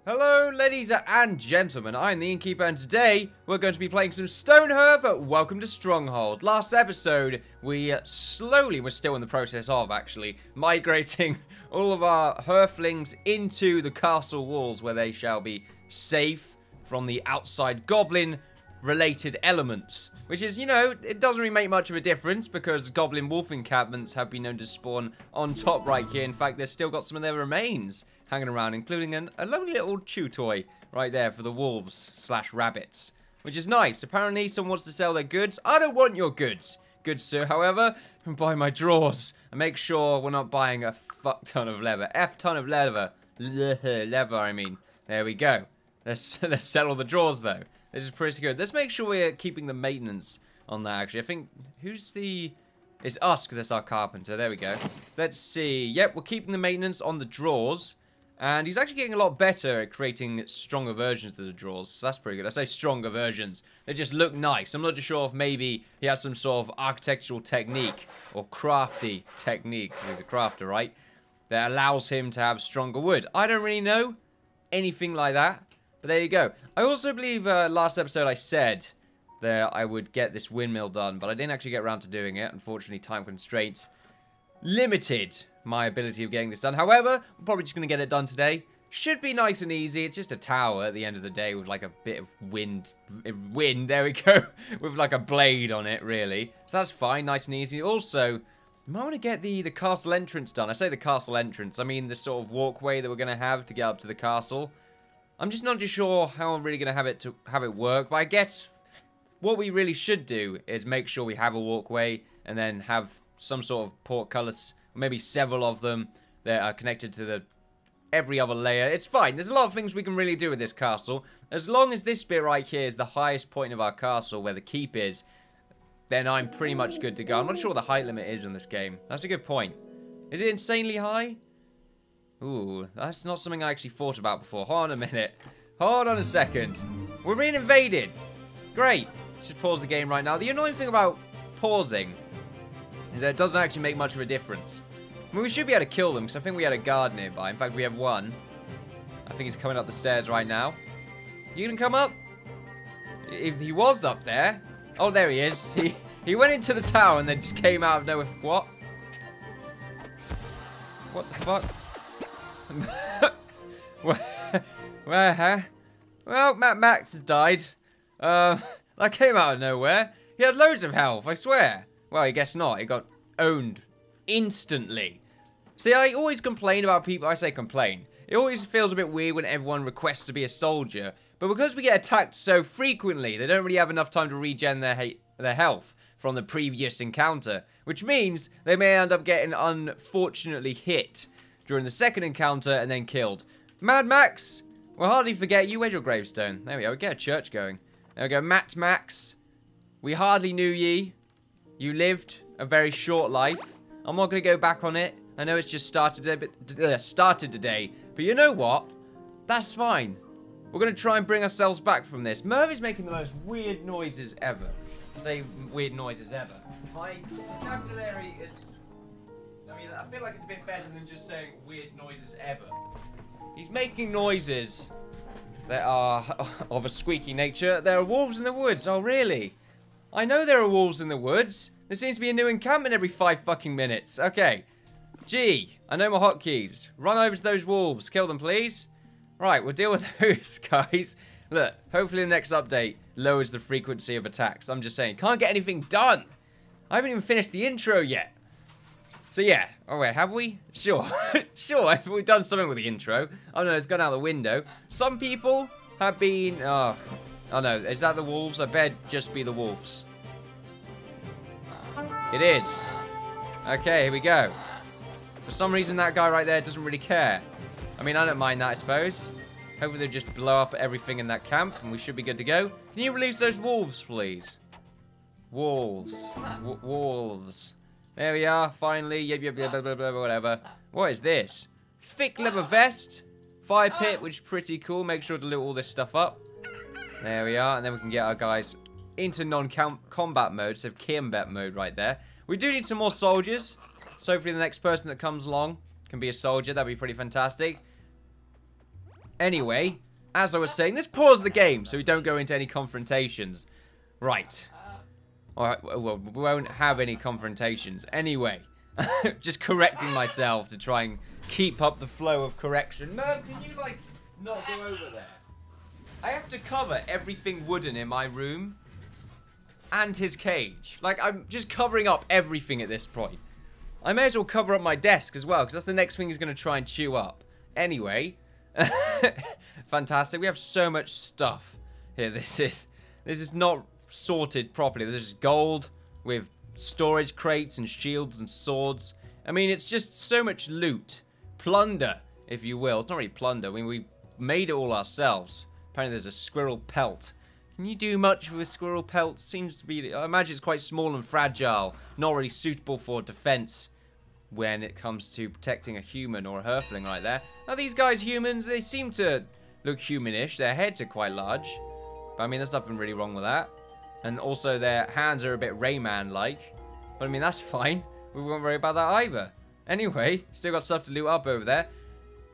Hello ladies and gentlemen, I'm the Innkeeper and today we're going to be playing some Stonehearth. Welcome to Stronghold. Last episode we're still in the process of actually migrating all of our Hearthlings into the castle walls where they shall be safe from the outside goblin related elements. Which is, you know, it doesn't really make much of a difference because goblin wolf encampments have been known to spawn on top right here. In fact, there's still got some of their remains hanging around, including a lovely little chew toy right there for the wolves slash rabbits, which is nice. Apparently, someone wants to sell their goods. I don't want your goods, good sir. However, I'm buying my drawers and make sure we're not buying a fuck ton of leather. Ton of leather. Leather, I mean. There we go. Let's sell all the drawers, though. This is pretty good. Let's make sure we're keeping the maintenance on that, actually. I think, it's us, that's our carpenter. There we go. Let's see. Yep, we're keeping the maintenance on the drawers. And he's actually getting a lot better at creating stronger versions of the drawers. So that's pretty good. I say stronger versions. They just look nice. I'm not too sure if maybe he has some sort of architectural technique or crafty technique, because he's a crafter, right? That allows him to have stronger wood. I don't really know anything like that. But there you go. I also believe last episode I said that I would get this windmill done. But I didn't actually get around to doing it. Unfortunately, time constraints limited my ability of getting this done. However, I'm probably just going to get it done today. Should be nice and easy. It's just a tower at the end of the day with like a bit of wind, there we go, with like a blade on it, really. So that's fine, nice and easy. Also, you might want to get the castle entrance done. I say the castle entrance, I mean the sort of walkway that we're going to have to get up to the castle. I'm just not too sure how I'm really going to have it work, but I guess what we really should do is make sure we have a walkway and then have some sort of portcullis, maybe several of them that are connected to every other layer. It's fine. There's a lot of things we can really do with this castle. As long as this bit right here is the highest point of our castle where the keep is, then I'm pretty much good to go. I'm not sure what the height limit is in this game. That's a good point. Is it insanely high? Ooh, that's not something I actually thought about before. Hold on a minute. Hold on a second. We're being invaded. Great. Let's just pause the game right now. The annoying thing about pausing is that it doesn't actually make much of a difference. I mean, we should be able to kill them, because I think we had a guard nearby. In fact, we have one. I think he's coming up the stairs right now. You gonna come up? If he was up there. Oh, there he is. He went into the tower and then just came out of nowhere. What? What the fuck? Where, huh? Well, Max has died. That came out of nowhere. He had loads of health, I swear. Well, I guess not. He got owned instantly. See, I always complain about people. I say complain. It always feels a bit weird when everyone requests to be a soldier. But because we get attacked so frequently, they don't really have enough time to regen their health from the previous encounter. Which means they may end up getting unfortunately hit during the second encounter and then killed. Mad Max, we'll hardly forget you. Where's your gravestone? There we go. We get a church going. There we go. Matt Max, we hardly knew ye. You lived a very short life. I'm not going to go back on it. I know it's just started today. But you know what? That's fine. We're going to try and bring ourselves back from this. Merv is making the most weird noises ever. I say weird noises ever. My vocabulary is... I mean, I feel like it's a bit better than just saying weird noises ever. He's making noises that are of a squeaky nature. There are wolves in the woods. Oh, really? I know there are wolves in the woods. There seems to be a new encampment every 5 fucking minutes. Okay. G. I know my hotkeys. Run over to those wolves. Kill them, please. Right, we'll deal with those guys. Look, hopefully the next update lowers the frequency of attacks. I'm just saying. Can't get anything done. I haven't even finished the intro yet. So yeah. Oh wait, have we? Sure. Sure, we've done something with the intro. Oh no, it's gone out the window. Some people have been... Oh no, is that the wolves? I bet just be the wolves. It is. Okay, here we go. For some reason, that guy right there doesn't really care. I mean, I don't mind that, I suppose. Hopefully they just blow up everything in that camp, and we should be good to go. Can you release those wolves, please? Wolves. Wolves. There we are, finally. Yep, blah, blah, blah, whatever. What is this? Thick leather vest. Fire pit, which is pretty cool. Make sure to loot all this stuff up. There we are, and then we can get our guys into non-combat mode, so combat mode right there. We do need some more soldiers, so hopefully the next person that comes along can be a soldier. That'd be pretty fantastic. Anyway, as I was saying, let's pause the game so we don't go into any confrontations. Right. Alright, well, we won't have any confrontations. Anyway, just correcting myself to try and keep up the flow of correction. Merv, can you, like, not go over there? I have to cover everything wooden in my room and his cage. Like, I'm just covering up everything at this point. I may as well cover up my desk as well, because that's the next thing he's going to try and chew up. Anyway, fantastic. We have so much stuff here. This is not sorted properly. There's gold with storage crates and shields and swords. I mean, it's just so much loot. Plunder, if you will. It's not really plunder. I mean, we made it all ourselves. Apparently there's a squirrel pelt. Can you do much with a squirrel pelt? Seems to be... I imagine it's quite small and fragile. Not really suitable for defense when it comes to protecting a human or a Hearthling right there. Are these guys humans? They seem to look humanish. Their heads are quite large. But I mean, there's nothing really wrong with that. And also their hands are a bit Rayman-like. But I mean, that's fine. We won't worry about that either. Anyway, still got stuff to loot up over there.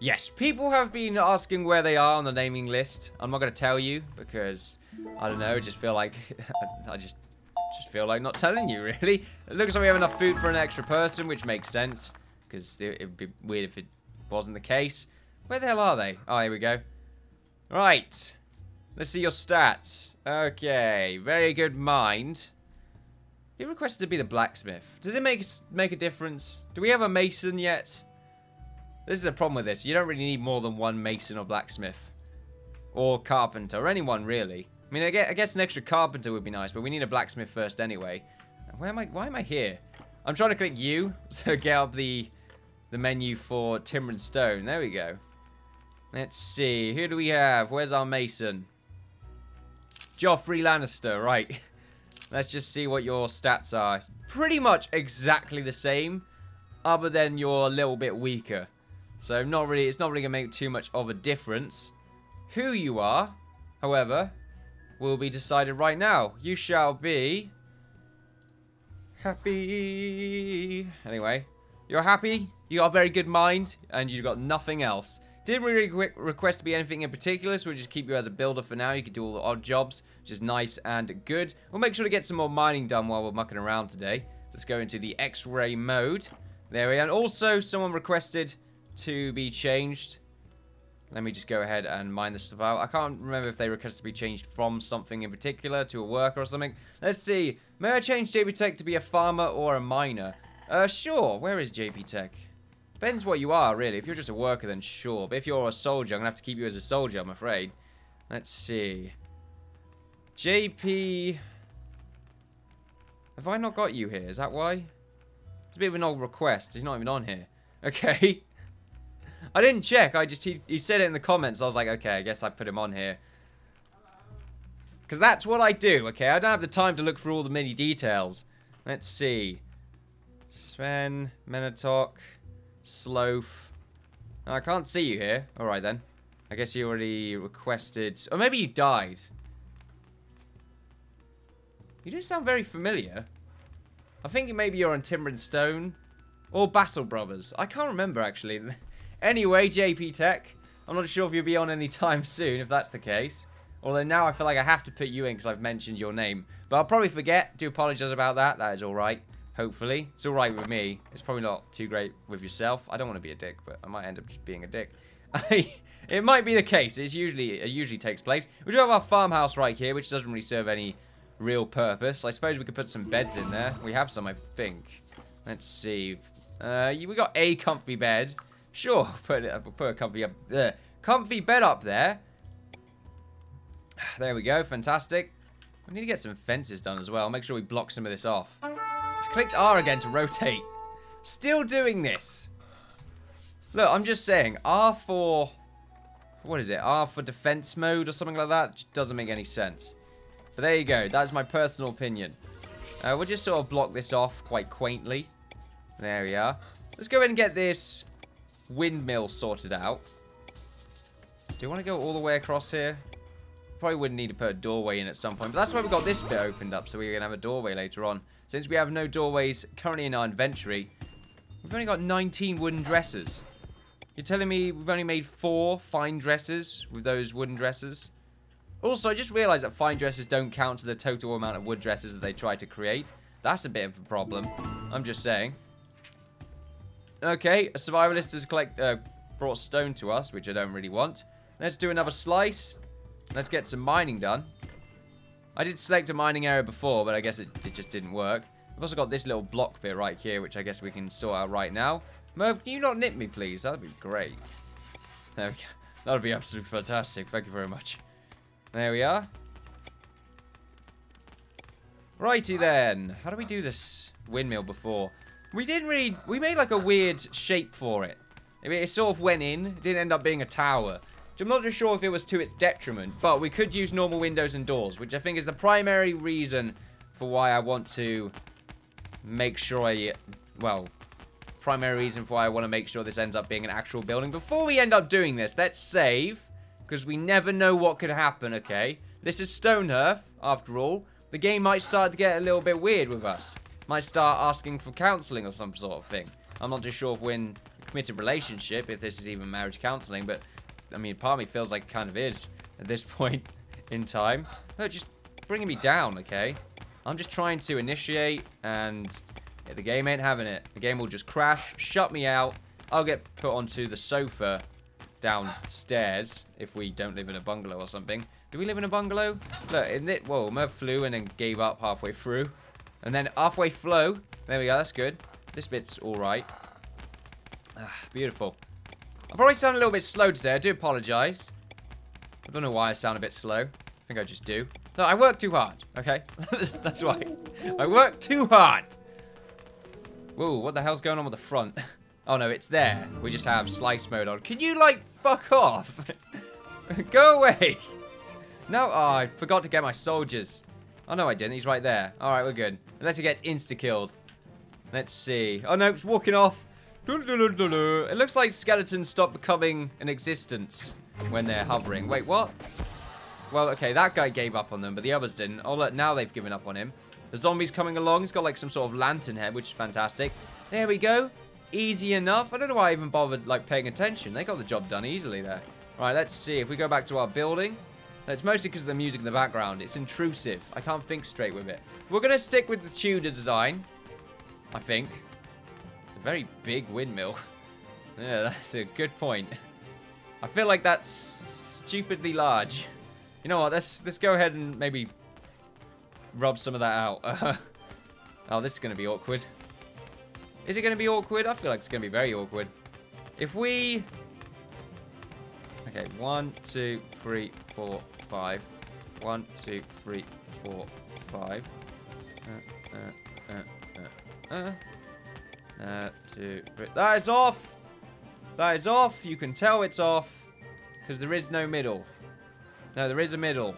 Yes, people have been asking where they are on the naming list. I'm not going to tell you because, I don't know, I just feel like, I just feel like not telling you, really. It looks like we have enough food for an extra person, which makes sense. Because it would be weird if it wasn't the case. Where the hell are they? Oh, here we go. Right. Let's see your stats. Okay, very good mind. You requested to be the blacksmith. Does it make a difference? Do we have a mason yet? This is a problem with this. You don't really need more than one mason or blacksmith. Or carpenter. Or anyone, really. I mean, I guess an extra carpenter would be nice. But we need a blacksmith first anyway. Why am I here? I'm trying to click U. So get up the menu for timber and stone. There we go. Let's see. Who do we have? Where's our mason? Joffrey Lannister. Right. Let's just see what your stats are. Pretty much exactly the same. Other than you're a little bit weaker. So it's not really going to make too much of a difference. Who you are, however, will be decided right now. You shall be happy. Anyway, you're happy, you got a very good mind, and you got nothing else. Didn't really request to be anything in particular, so we'll just keep you as a builder for now. You can do all the odd jobs, which is nice and good. We'll make sure to get some more mining done while we're mucking around today. Let's go into the X-ray mode. There we are. And also, someone requested to be changed. Let me just go ahead and mine this stuff out. I can't remember if they requested to be changed from something in particular to a worker or something. Let's see. May I change JP Tech to be a farmer or a miner? Sure. Where is JP Tech? Depends what you are, really. If you're just a worker, then sure. But if you're a soldier, I'm going to have to keep you as a soldier, I'm afraid. Let's see. JP... Have I not got you here? Is that why? It's a bit of an old request. He's not even on here. Okay. I didn't check. He said it in the comments. I was like, okay, I guess I put him on here. Because that's what I do, okay? I don't have the time to look through all the mini details. Let's see. Sven, Minotaur, Sloth. I can't see you here. Alright then. I guess you already requested... Or maybe you died. You do sound very familiar. I think maybe you're on Timber and Stone. Or Battle Brothers. I can't remember, actually. Anyway, JP Tech. I'm not sure if you'll be on any time soon, if that's the case. Although now I feel like I have to put you in because I've mentioned your name. But I'll probably forget. Do apologize about that. That is alright. Hopefully. It's alright with me. It's probably not too great with yourself. I don't want to be a dick, but I might end up just being a dick. It might be the case. It usually takes place. We do have our farmhouse right here, which doesn't really serve any real purpose. I suppose we could put some beds in there. We have some, I think. Let's see. We got a comfy bed. Sure, put a comfy bed up there. There we go, fantastic. We need to get some fences done as well. Make sure we block some of this off. I clicked R again to rotate. Still doing this. Look, I'm just saying, R for... What is it? R for defense mode or something like that? Just doesn't make any sense. But there you go. That's my personal opinion. We'll just sort of block this off quite quaintly. There we are. Let's go ahead and get this windmill sorted out. Do you want to go all the way across here? Probably wouldn't need to put a doorway in at some point. But that's why we got this bit opened up. So we're going to have a doorway later on. Since we have no doorways currently in our inventory, we've only got 19 wooden dressers. You're telling me we've only made 4 fine dressers with those wooden dressers? Also, I just realized that fine dressers don't count to the total amount of wood dressers that they try to create. That's a bit of a problem. I'm just saying. Okay, a survivalist has brought stone to us, which I don't really want. Let's do another slice. Let's get some mining done. I did select a mining area before, but I guess it just didn't work. We've also got this little block bit right here, which I guess we can sort out right now. Merv, can you not nip me, please? That'd be great. There we go. That would be absolutely fantastic. Thank you very much. There we are. Righty then. How do we do this windmill before? We made like a weird shape for it. I mean, it sort of went in. It didn't end up being a tower. Which I'm not too sure if it was to its detriment. But we could use normal windows and doors, which I think is the primary reason for why I want to make sure primary reason for why I want to make sure this ends up being an actual building. Before we end up doing this, let's save. Because we never know what could happen, okay? This is Stonehearth, after all. The game might start to get a little bit weird with us. Might start asking for counselling or some sort of thing. I'm not too sure if we're in a committed relationship, if this is even marriage counselling, but, I mean, part of me feels like it kind of is at this point in time. No, just bringing me down, okay? I'm just trying to initiate, and yeah, the game ain't having it. The game will just crash, shut me out. I'll get put onto the sofa downstairs if we don't live in a bungalow or something. Do we live in a bungalow? Look, isn't it? Whoa, Merv flew and then gave up halfway through. And then halfway flow. There we go, that's good. This bit's alright. Beautiful. I probably sound a little bit slow today. I do apologise. I don't know why I sound a bit slow. I think I just do. No, I work too hard, okay? That's why. I work too hard. Whoa, what the hell's going on with the front? Oh, no, it's there. We just have slice mode on. Can you, like, fuck off? Go away. No, oh, I forgot to get my soldiers. Oh, no, I didn't. He's right there. All right, we're good. Unless he gets insta-killed. Let's see. Oh, no, it's walking off. It looks like skeletons stop becoming an existence when they're hovering. Wait, what? Well, okay, that guy gave up on them, but the others didn't. Oh, look, now they've given up on him. The zombie's coming along. He's got, like, some sort of lantern head, which is fantastic. There we go. Easy enough. I don't know why I even bothered, like, paying attention. They got the job done easily there. All right, let's see. If we go back to our building. It's mostly because of the music in the background. It's intrusive. I can't think straight with it. We're going to stick with the Tudor design. I think. It's a very big windmill. Yeah, that's a good point. I feel like that's stupidly large. You know what? Let's go ahead and maybe rub some of that out. Oh, this is going to be awkward. Is it going to be awkward? I feel like it's going to be very awkward. If we... Okay, 1, 2, 3, 4, 5. 1, 2, 3, 4, 5. 2, 3. That is off! That is off. You can tell it's off. Because there is no middle. No, there is a middle.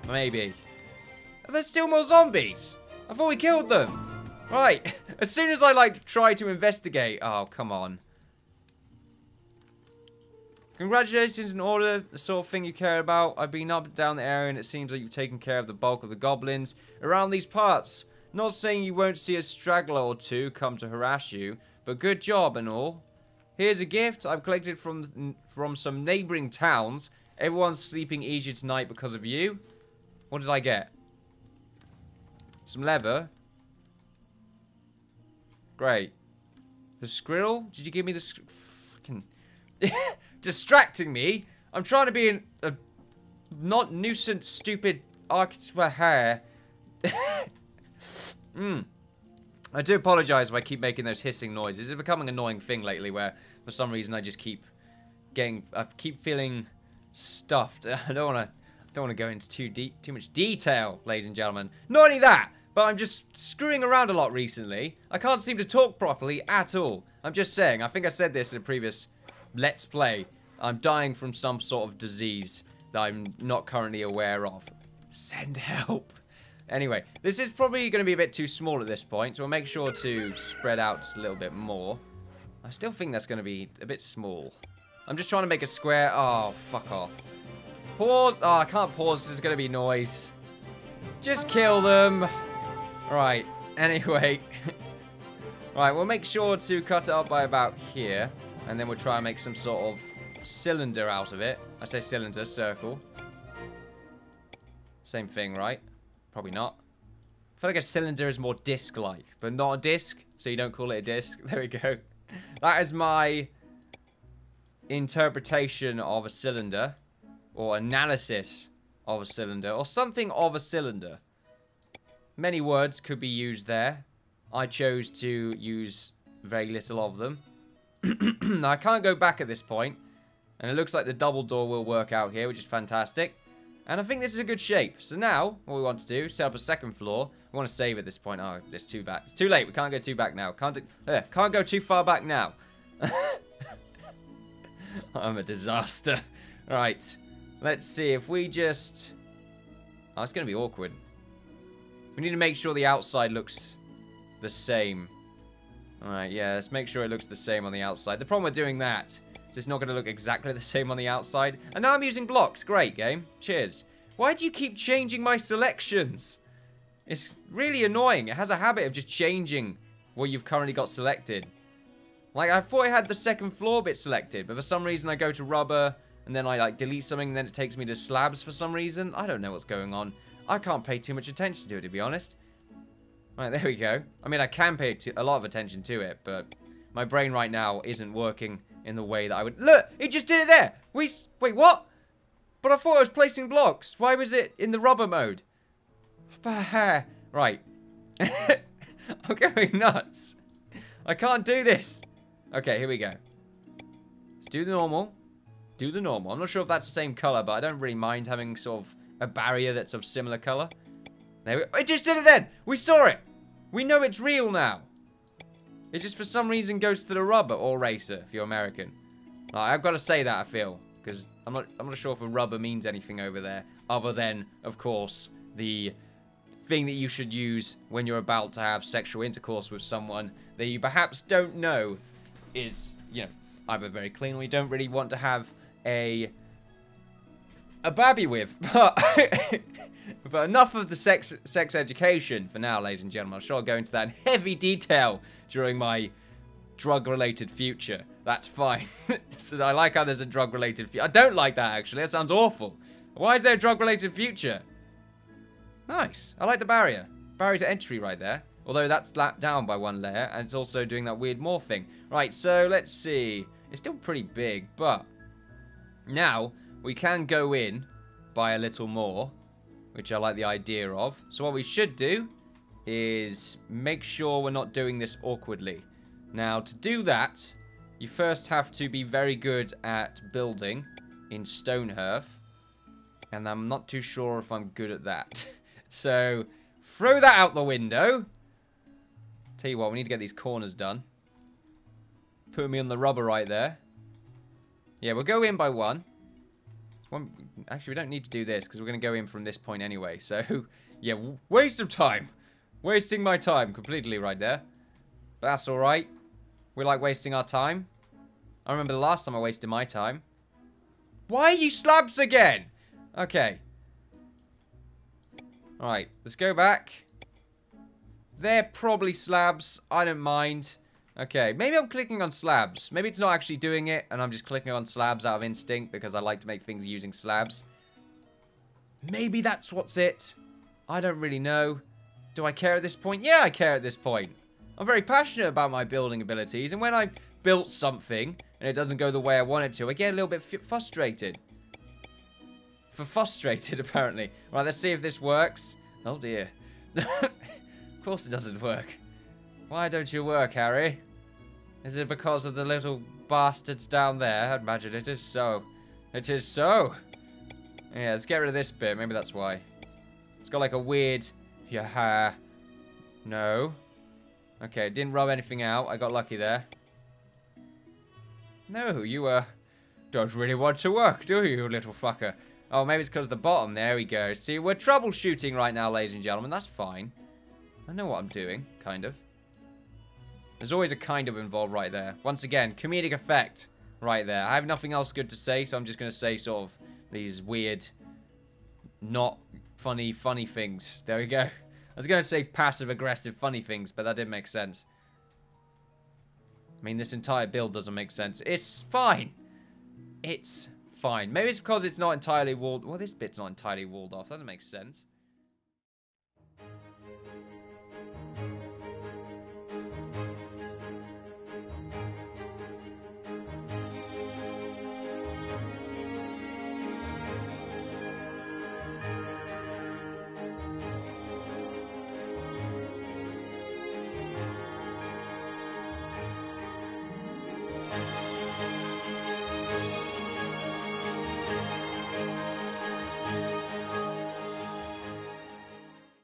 Maybe. There's still more zombies. I thought we killed them. Right. As soon as I, like, try to investigate. Oh, come on. Congratulations in order, the sort of thing you care about. I've been up and down the area and it seems like you've taken care of the bulk of the goblins around these parts. Not saying you won't see a straggler or two come to harass you, but good job and all. Here's a gift I've collected from some neighbouring towns. Everyone's sleeping easier tonight because of you. What did I get? Some leather. Great. The squirrel? Did you give me the fucking... Distracting me? I'm trying to be a not nuisance, stupid architect for hair. I do apologise if I keep making those hissing noises. It's becoming an annoying thing lately where for some reason I just keep feeling stuffed. I don't want to go into too much detail, ladies and gentlemen. Not only that, but I'm just screwing around a lot recently. I can't seem to talk properly at all. I'm just saying, I think I said this in a previous Let's Play. I'm dying from some sort of disease that I'm not currently aware of. Send help. Anyway, this is probably going to be a bit too small at this point, so we'll make sure to spread out just a little bit more. I still think that's going to be a bit small. I'm just trying to make a square. Oh, fuck off. Pause. Oh, I can't pause because there's going to be noise. Just kill them. Right. Anyway. Right, we'll make sure to cut it up by about here. And then we'll try and make some sort of cylinder out of it. I say cylinder, circle. Same thing, right? Probably not. I feel like a cylinder is more disc-like, but not a disc, so you don't call it a disc. There we go. That is my interpretation of a cylinder, or analysis of a cylinder, or something of a cylinder. Many words could be used there. I chose to use very little of them. Now, I can't go back at this point, and it looks like the double door will work out here, which is fantastic. And I think this is a good shape. So now, what we want to do is set up a second floor. We want to save at this point. Oh, it's too back. It's too late. We can't go too back now. Can't go too far back now. I'm a disaster. Right. Let's see if we just... Oh, it's going to be awkward. We need to make sure the outside looks the same. Alright, yeah, let's make sure it looks the same on the outside. The problem with doing that is it's not going to look exactly the same on the outside. And now I'm using blocks. Great, game. Cheers. Why do you keep changing my selections? It's really annoying. It has a habit of just changing what you've currently got selected. Like, I thought I had the second floor bit selected, but for some reason I go to rubber, and then I, like, delete something, and then it takes me to slabs for some reason. I don't know what's going on. I can't pay too much attention to it, to be honest. Right, there we go. I mean, I can pay a lot of attention to it, but my brain right now isn't working in the way that I would... Look! It just did it there! Wait, what? But I thought I was placing blocks. Why was it in the rubber mode? Right. I'm going nuts. I can't do this. Okay, here we go. Let's do the normal. Do the normal. I'm not sure if that's the same color, but I don't really mind having sort of a barrier that's of similar color. There we go. It just did it then! We saw it! We know it's real now. It just for some reason goes to the rubber, or racer if you're American. I've got to say that, I feel, because I'm not sure if a rubber means anything over there, other than, of course, the thing that you should use when you're about to have sexual intercourse with someone that you perhaps don't know is, you know, either very clean or you don't really want to have a babby with. But enough of the sex education for now, ladies and gentlemen. I'm sure I'll go into that in heavy detail during my drug-related future. That's fine. So I like how there's a drug-related future. I don't like that, actually. That sounds awful. Why is there a drug-related future? Nice. I like the barrier. Barrier to entry right there. Although that's down by one layer, and it's also doing that weird morph thing. Right, so let's see. It's still pretty big, but now we can go in by a little more, which I like the idea of. So what we should do is make sure we're not doing this awkwardly. Now, to do that, you first have to be very good at building in Stonehearth, and I'm not too sure if I'm good at that. So, throw that out the window. Tell you what, we need to get these corners done. Put me on the rubber right there. Yeah, we'll go in by one. Actually, we don't need to do this, because we're going to go in from this point anyway. So, yeah, waste of time. Wasting my time completely right there. But that's alright. We like wasting our time. I remember the last time I wasted my time. Why are you slabs again? Okay. Alright, let's go back. They're probably slabs. I don't mind. Okay, maybe I'm clicking on slabs. Maybe it's not actually doing it, and I'm just clicking on slabs out of instinct because I like to make things using slabs. Maybe that's what's it. I don't really know. Do I care at this point? Yeah, I care at this point. I'm very passionate about my building abilities, and when I built something and it doesn't go the way I want it to, I get a little bit frustrated. Frustrated, apparently. Right, let's see if this works. Oh, dear. Of course it doesn't work. Why don't you work, Harry? Is it because of the little bastards down there? I'd imagine it is so. It is so. Yeah, let's get rid of this bit. Maybe that's why. It's got like a weird... Yeah. No. Okay, it didn't rub anything out. I got lucky there. No, you, don't really want to work, do you, little fucker? Oh, maybe it's because of the bottom. There we go. See, we're troubleshooting right now, ladies and gentlemen. That's fine. I know what I'm doing, kind of. There's always a kind of involved right there. Once again, comedic effect right there. I have nothing else good to say, so I'm just going to say sort of these weird, not funny things. There we go. I was going to say passive-aggressive funny things, but that didn't make sense. I mean, this entire build doesn't make sense. It's fine. It's fine. Maybe it's because it's not entirely walled. Well, this bit's not entirely walled off. That doesn't make sense.